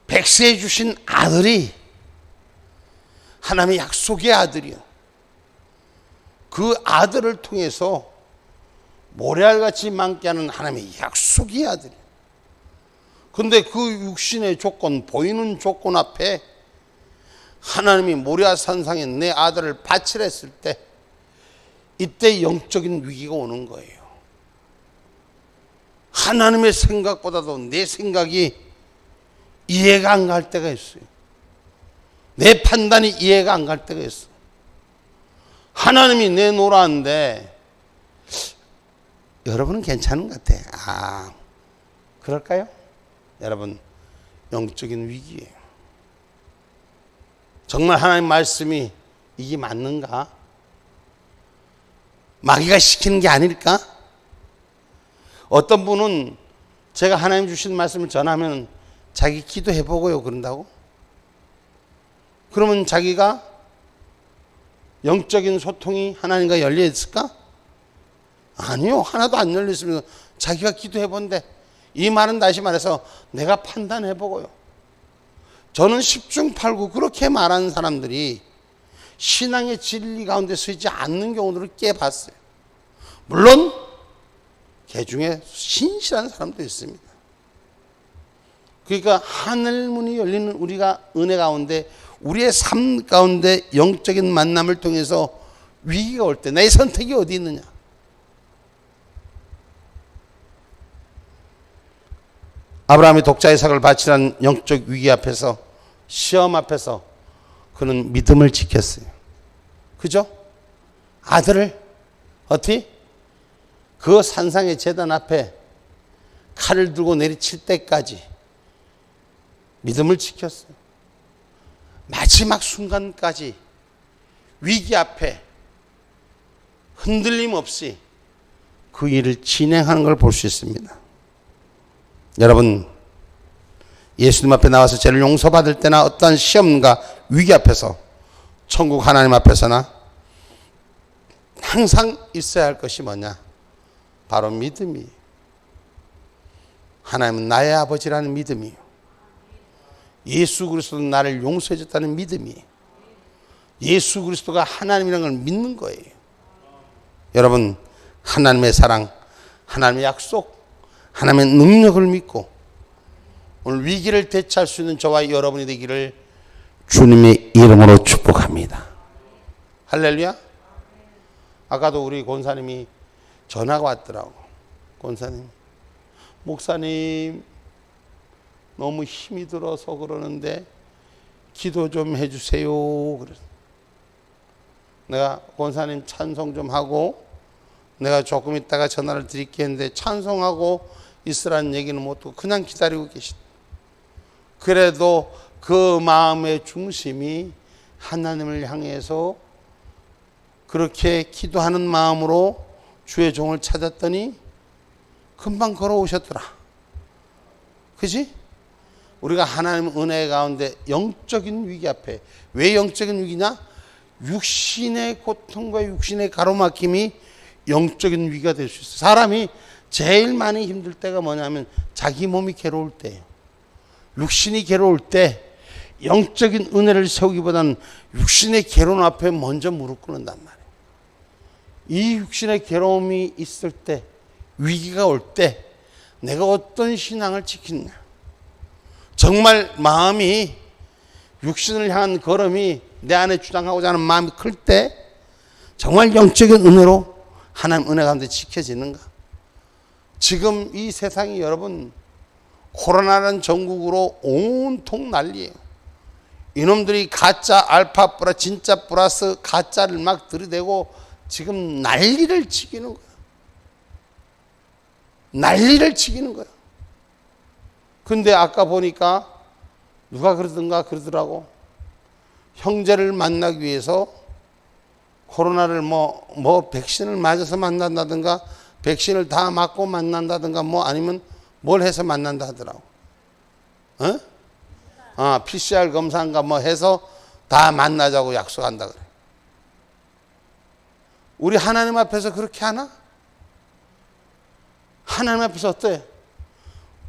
백세해 주신 아들이 하나님의 약속의 아들이요, 그 아들을 통해서 모래알같이 많게 하는 하나님의 약속의 아들이요. 그런데 그 육신의 조건, 보이는 조건 앞에 하나님이 모리아 산상에 내 아들을 바치라 했을 때, 이때 영적인 위기가 오는 거예요. 하나님의 생각보다도 내 생각이 이해가 안 갈 때가 있어요. 내 판단이 이해가 안 갈 때가 있어. 하나님이 내놓으라는데 여러분은 괜찮은 것 같아. 그럴까요? 여러분, 영적인 위기예요. 정말 하나님 말씀이 이게 맞는가? 마귀가 시키는 게 아닐까? 어떤 분은 제가 하나님 주신 말씀을 전하면 자기 기도해보고요 그런다고? 그러면 자기가 영적인 소통이 하나님과 열려 있을까? 아니요, 하나도 안 열려 있으면 자기가 기도해본대. 이 말은 다시 말해서 내가 판단해보고요. 저는 10중 8구 그렇게 말하는 사람들이 신앙의 진리 가운데 서지 않는 경우들을 깨봤어요. 물론 개 중에 신실한 사람도 있습니다. 그러니까 하늘문이 열리는 우리가 은혜 가운데, 우리의 삶 가운데 영적인 만남을 통해서 위기가 올 때 내 선택이 어디 있느냐? 아브라함이 독자 이삭을 바치라는 영적 위기 앞에서, 시험 앞에서 그는 믿음을 지켰어요. 그죠? 아들을 어떻게? 그 산상의 제단 앞에 칼을 들고 내리칠 때까지 믿음을 지켰어요. 마지막 순간까지 위기 앞에 흔들림 없이 그 일을 진행하는 걸 볼 수 있습니다. 여러분, 예수님 앞에 나와서 죄를 용서받을 때나 어떠한 시험과 위기 앞에서, 천국 하나님 앞에서나 항상 있어야 할 것이 뭐냐? 바로 믿음이에요. 하나님은 나의 아버지라는 믿음이에요. 예수 그리스도는 나를 용서해 줬다는 믿음이에요. 예수 그리스도가 하나님이라는 걸 믿는 거예요. 여러분, 하나님의 사랑, 하나님의 약속, 하나님의 능력을 믿고 오늘 위기를 대처할 수 있는 저와 여러분이 되기를 주님의 이름으로 축복합니다. 할렐루야. 아까도 우리 권사님이 전화가 왔더라고. 권사님, 목사님 너무 힘이 들어서 그러는데 기도 좀 해주세요. 그래서 내가 권사님 찬송 좀 하고 내가 조금 있다가 전화를 드릴게 했는데 찬송하고 있으라는 얘기는 못 듣고 그냥 기다리고 계시다. 그래도 그 마음의 중심이 하나님을 향해서 그렇게 기도하는 마음으로 주의 종을 찾았더니 금방 걸어오셨더라. 그지? 우리가 하나님 은혜 가운데 영적인 위기 앞에, 왜 영적인 위기냐? 육신의 고통과 육신의 가로막힘이 영적인 위기가 될 수 있어요. 사람이 제일 많이 힘들 때가 뭐냐면 자기 몸이 괴로울 때예요. 육신이 괴로울 때 영적인 은혜를 세우기보다는 육신의 괴로움 앞에 먼저 무릎 꿇는단 말이에요. 이 육신의 괴로움이 있을 때, 위기가 올 때 내가 어떤 신앙을 지키느냐. 정말 마음이 육신을 향한 걸음이 내 안에 주장하고자 하는 마음이 클 때 정말 영적인 은혜로 하나님 은혜 가운데 지켜지는가. 지금 이 세상이 여러분 코로나라는 전국으로 온통 난리예요. 이놈들이 가짜 알파 플러스 진짜 플러스 가짜를 막 들이대고 지금 난리를 치기는 거야. 난리를 치기는 거야. 근데 아까 보니까 누가 그러더라고. 형제를 만나기 위해서 코로나를 백신을 맞아서 만난다든가 백신을 다 맞고 만난다든가 아니면 뭘 해서 만난다 하더라고. PCR 검사인가 해서 다 만나자고 약속한다 그래. 우리 하나님 앞에서 그렇게 하나? 하나님 앞에서 어때?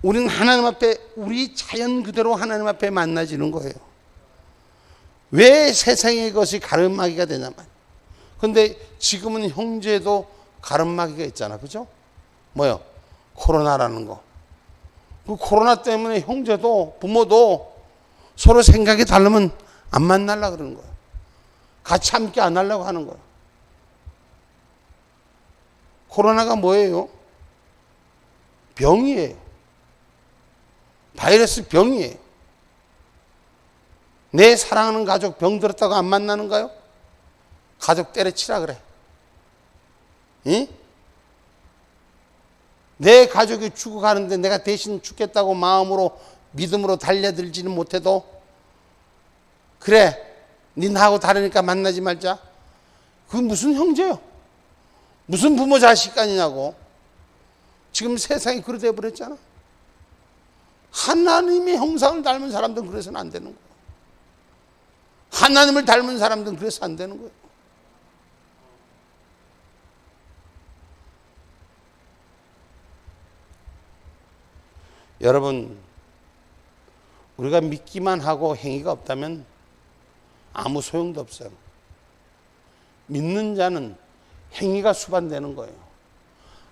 우리는 하나님 앞에 우리 자연 그대로 하나님 앞에 만나지는 거예요. 왜 세상의 것이 가르마기가 되냐면, 근데 지금은 형제도 가르마기가 있잖아, 그죠? 뭐요? 코로나라는 거. 그 코로나 때문에 형제도 부모도 서로 생각이 다르면 안 만나려고 그러는 거야. 같이 함께 안 하려고 하는 거야. 코로나가 뭐예요? 병이에요. 바이러스 병이에요. 내 사랑하는 가족 병 들었다고 안 만나는가요? 가족 때려치라 그래. 응? 내 가족이 죽어가는데 내가 대신 죽겠다고 마음으로 믿음으로 달려들지는 못해도 그래, 니 나하고 다르니까 만나지 말자. 그게 무슨 형제요? 무슨 부모 자식 간이냐고. 지금 세상이 그렇게 돼버렸잖아. 하나님의 형상을 닮은 사람들은 그래서는 안 되는 거예요. 하나님을 닮은 사람들은 그래서 안 되는 거예요. 여러분, 우리가 믿기만 하고 행위가 없다면 아무 소용도 없어요. 믿는 자는 행위가 수반되는 거예요.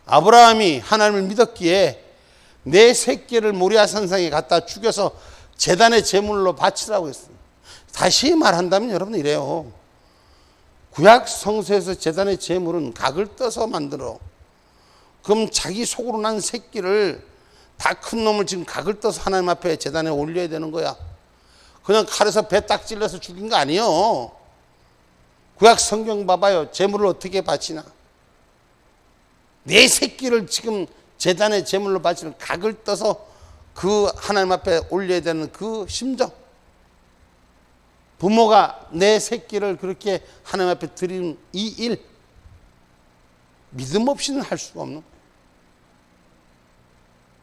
아브라함이 하나님을 믿었기에 내 새끼를 모리아 산상에 갖다 죽여서 제단의 제물로 바치라고 했어요. 다시 말한다면 여러분 이래요. 구약 성서에서 제단의 제물은 각을 떠서 만들어. 그럼 자기 속으로 난 새끼를 다 큰 놈을 지금 각을 떠서 하나님 앞에 제단에 올려야 되는 거야. 그냥 칼에서 배 딱 찔러서 죽인 거 아니에요. 구약 성경 봐봐요. 제물을 어떻게 바치나. 내 새끼를 지금 제단에 제물로 바치는 각을 떠서 그 하나님 앞에 올려야 되는 그 심정. 부모가 내 새끼를 그렇게 하나님 앞에 드리는 이 일, 믿음 없이는 할 수가 없는 거예요.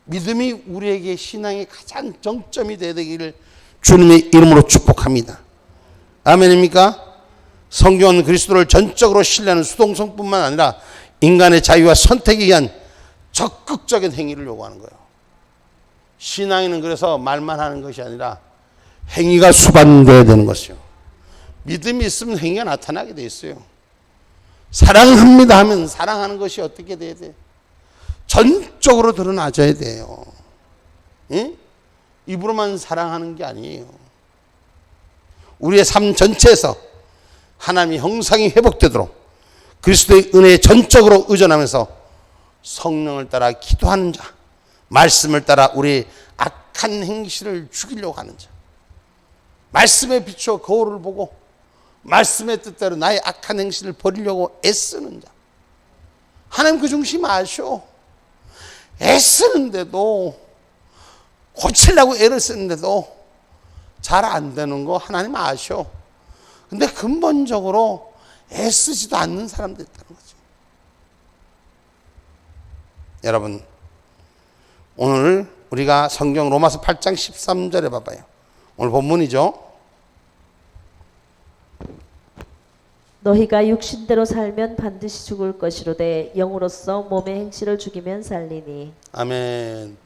믿음이 우리에게 신앙의 가장 정점이 되어야 되기를 주님의 이름으로 축복합니다. 아멘입니까? 성경은 그리스도를 전적으로 신뢰하는 수동성뿐만 아니라 인간의 자유와 선택에 의한 적극적인 행위를 요구하는 거예요. 신앙인은 그래서 말만 하는 것이 아니라 행위가 수반되어야 되는 것이요. 믿음이 있으면 행위가 나타나게 돼 있어요. 사랑합니다 하면 사랑하는 것이 어떻게 돼야 돼? 전적으로 드러나져야 돼요. 응? 입으로만 사랑하는 게 아니에요. 우리의 삶 전체에서 하나님의 형상이 회복되도록 그리스도의 은혜에 전적으로 의존하면서 성령을 따라 기도하는 자, 말씀을 따라 우리의 악한 행실을 죽이려고 하는 자, 말씀에 비추어 거울을 보고 말씀의 뜻대로 나의 악한 행실을 버리려고 애쓰는 자. 하나님 그 중심 아셔. 애쓰는데도, 고치려고 애를 쓰는데도 잘 안 되는 거 하나님 아셔. 근데 근본적으로 애쓰지도 않는 사람도 있다는 거죠. 여러분, 오늘 우리가 성경 로마서 8장 13절에 봐봐요. 오늘 본문이죠. 너희가 육신대로 살면 반드시 죽을 것이로되 영으로서 몸의 행실을 죽이면 살리니. 아멘.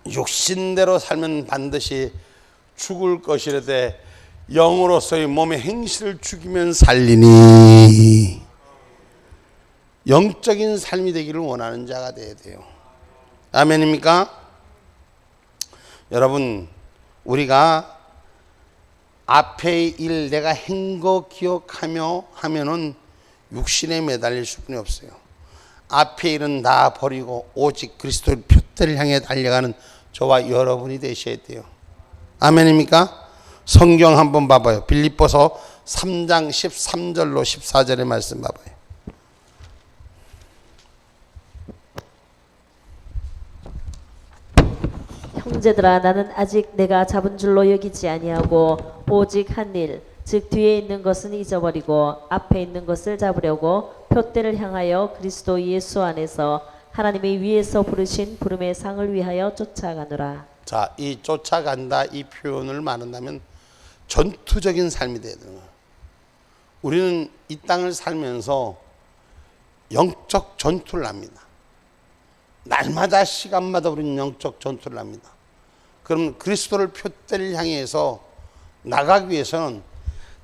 육신대로 살면 반드시 죽을 것이라되 영으로서의 몸의 행실을 죽이면 살리니. 영적인 삶이 되기를 원하는 자가 되어야 돼요. 아멘입니까? 여러분, 우리가 앞의 일 내가 한 거 기억하며 하면은 육신에 매달릴 수뿐이 없어요. 앞의 일은 다 버리고 오직 그리스도의 표대를 향해 달려가는 저와 여러분이 되셔야 돼요. 아멘입니까? 성경 한번 봐봐요. 빌립보서 3장 13절로 14절의 말씀 봐봐요. 형제들아, 나는 아직 내가 잡은 줄로 여기지 아니하고 오직 한 일, 즉 뒤에 있는 것은 잊어버리고 앞에 있는 것을 잡으려고 표대를 향하여 그리스도 예수 안에서 하나님이 위에서 부르신 부름의 상을 위하여 쫓아가노라. 자, 이 쫓아간다 이 표현을 말한다면 전투적인 삶이 되야 되는 거예요. 우리는 이 땅을 살면서 영적 전투를 합니다. 날마다 시간마다 우리는 영적 전투를 합니다. 그럼 그리스도를 표대를 향해서 나가기 위해서는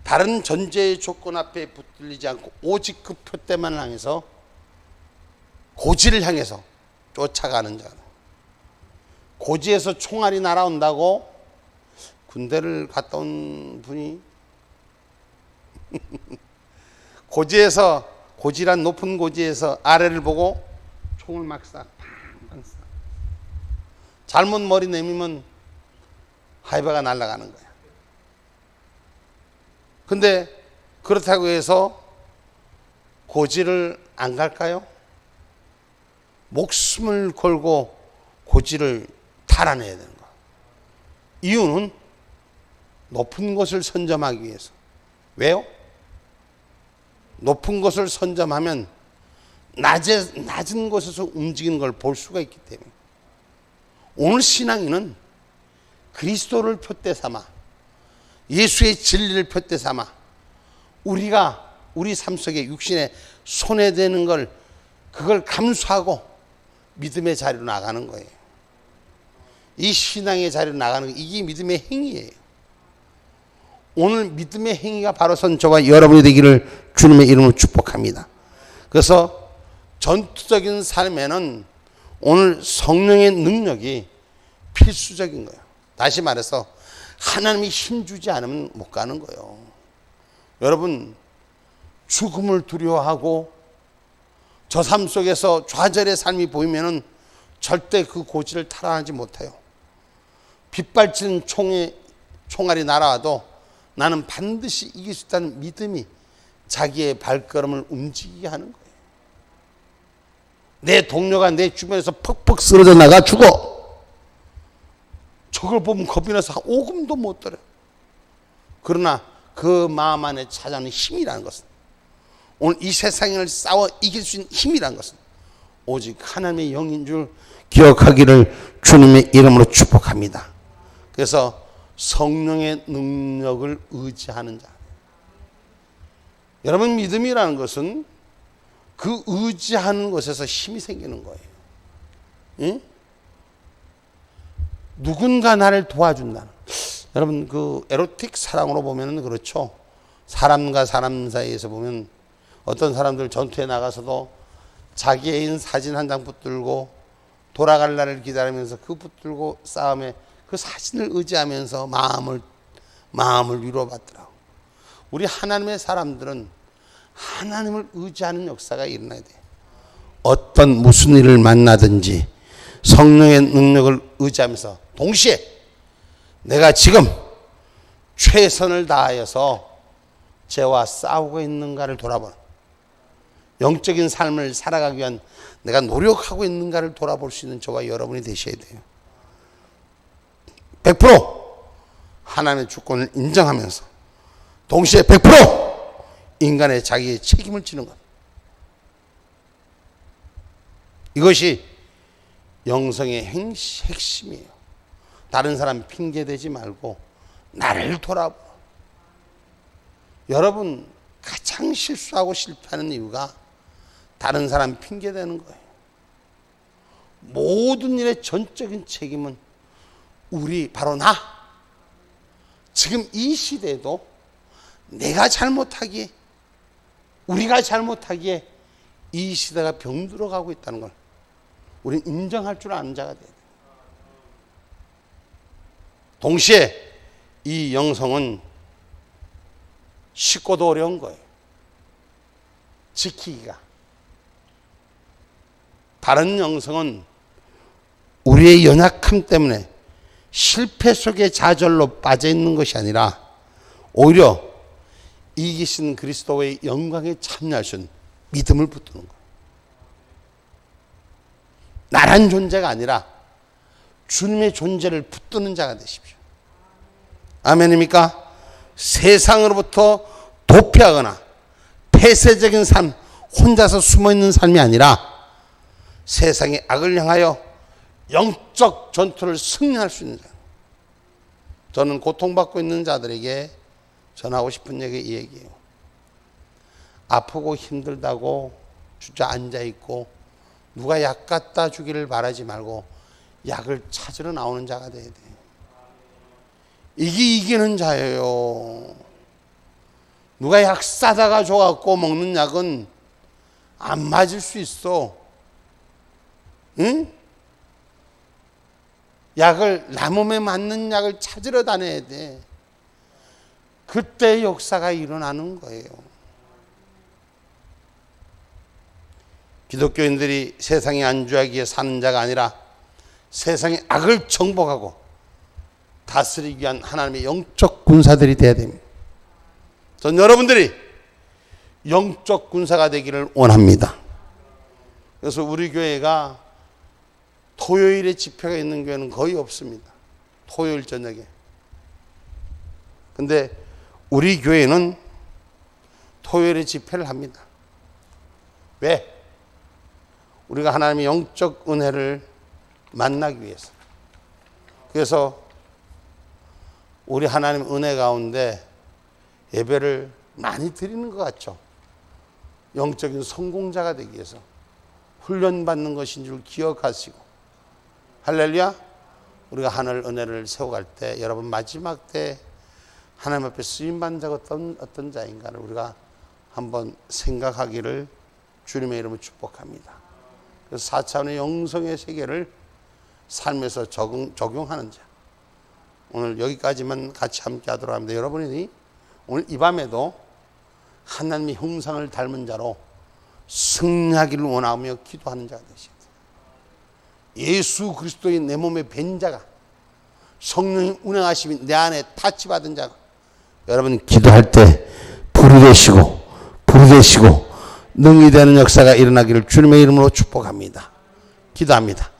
다른 전제의 조건 앞에 붙들리지 않고 오직 그 표대만 향해서 고지를 향해서 쫓아가는 자. 고지에서 총알이 날아온다고 군대를 갔다 온 분이 고지에서, 고지란 높은 고지에서 아래를 보고 총을 막 쏴. 팡팡 쏴. 잘못 머리 내미면 하이바가 날아가는 거야. 근데 그렇다고 해서 고지를 안 갈까요? 목숨을 걸고 고지를 탈환해야 되는 거야. 이유는 높은 곳을 선점하기 위해서. 왜요? 높은 곳을 선점하면 낮은 곳에서 움직이는 걸 볼 수가 있기 때문에. 오늘 신앙인은 그리스도를 표대 삼아 예수의 진리를 표대 삼아 우리가 우리 삶 속에 육신에 손해되는 걸 그걸 감수하고 믿음의 자리로 나가는 거예요. 이 신앙의 자리로 나가는 거, 이게 믿음의 행위예요. 오늘 믿음의 행위가 바로 선 저와 여러분이 되기를 주님의 이름으로 축복합니다. 그래서 전투적인 삶에는 오늘 성령의 능력이 필수적인 거예요. 다시 말해서 하나님이 힘주지 않으면 못 가는 거예요. 여러분, 죽음을 두려워하고 저 삶 속에서 좌절의 삶이 보이면은 절대 그 고지를 탈환하지 못해요. 빗발치는 총알이 날아와도 나는 반드시 이길 수 있다는 믿음이 자기의 발걸음을 움직이게 하는 거예요. 내 동료가 내 주변에서 퍽퍽 쓰러져 나가 죽어. 저걸 보면 겁이 나서 오금도 못 들어요. 그러나 그 마음 안에 찾아오는 힘이라는 것은, 오늘 이 세상을 싸워 이길 수 있는 힘이라는 것은 오직 하나님의 영인 줄 기억하기를 주님의 이름으로 축복합니다. 그래서 성령의 능력을 의지하는 자. 여러분, 믿음이라는 것은 그 의지하는 것에서 힘이 생기는 거예요. 응? 누군가 나를 도와준다는, 여러분 그 에로틱 사랑으로 보면은 그렇죠. 사람과 사람 사이에서 보면 어떤 사람들 전투에 나가서도 자기 애인 사진 한 장 붙들고 돌아갈 날을 기다리면서 그 붙들고 싸움에 그 사진을 의지하면서 마음을 위로받더라고. 우리 하나님의 사람들은 하나님을 의지하는 역사가 일어나야 돼. 어떤 무슨 일을 만나든지 성령의 능력을 의지하면서 동시에 내가 지금 최선을 다하여서 죄와 싸우고 있는가를 돌아보는, 영적인 삶을 살아가기 위한 내가 노력하고 있는가를 돌아볼 수 있는 저와 여러분이 되셔야 돼요. 100% 하나님의 주권을 인정하면서 동시에 100% 인간의 자기의 책임을 지는 것. 이것이 영성의 핵심이에요. 다른 사람 핑계대지 말고 나를 돌아보라. 여러분 가장 실수하고 실패하는 이유가 다른 사람 핑계대는 거예요. 모든 일의 전적인 책임은 바로 나. 지금 이 시대에도 내가 잘못하기에, 우리가 잘못하기에 이 시대가 병들어가고 있다는 걸 우리는 인정할 줄 아는 자가 돼야 돼. 동시에 이 영성은 쉽고도 어려운 거예요. 지키기가. 다른 영성은 우리의 연약함 때문에 실패 속에 좌절로 빠져 있는 것이 아니라 오히려 이기신 그리스도의 영광에 참여할 수 있는 믿음을 붙드는 거예요. 나란 존재가 아니라 주님의 존재를 붙드는 자가 되십시오. 아멘입니까? 세상으로부터 도피하거나 폐쇄적인 삶, 혼자서 숨어있는 삶이 아니라 세상의 악을 향하여 영적 전투를 승리할 수 있는 자. 저는 고통받고 있는 자들에게 전하고 싶은 얘기 이 얘기예요. 아프고 힘들다고 주저앉아 있고 누가 약 갖다 주기를 바라지 말고 약을 찾으러 나오는 자가 돼야 돼. 이게 이기는 자예요. 누가 약 싸다가 줘갖고 먹는 약은 안 맞을 수 있어. 응? 나 몸에 맞는 약을 찾으러 다녀야 돼. 그때 역사가 일어나는 거예요. 기독교인들이 세상에 안주하기 위해 사는 자가 아니라 세상의 악을 정복하고 다스리기 위한 하나님의 영적 군사들이 되어야 됩니다. 전 여러분들이 영적 군사가 되기를 원합니다. 그래서 우리 교회가 토요일에 집회가 있는 교회는 거의 없습니다. 토요일 저녁에. 근데 우리 교회는 토요일에 집회를 합니다. 왜? 우리가 하나님의 영적 은혜를 만나기 위해서. 그래서 우리 하나님 은혜 가운데 예배를 많이 드리는 것 같죠. 영적인 성공자가 되기 위해서 훈련받는 것인 줄 기억하시고, 할렐루야. 우리가 하늘 은혜를 세워갈 때 여러분 마지막 때 하나님 앞에 쓰임받는 자가 어떤 자인가를 우리가 한번 생각하기를 주님의 이름으로 축복합니다. 그래서 4차원의 영성의 세계를 삶에서 적용하는 자. 오늘 여기까지만 같이 함께 하도록 합니다. 여러분이 오늘 이 밤에도 하나님의 형상을 닮은 자로 승리하기를 원하며 기도하는 자가 되십니다. 예수 그리스도의 내 몸에 뵌 자가, 성령이 운행하심이 내 안에 타치받은 자가, 여러분 기도할 때 불이 되시고 능히 되는 역사가 일어나기를 주님의 이름으로 축복합니다. 기도합니다.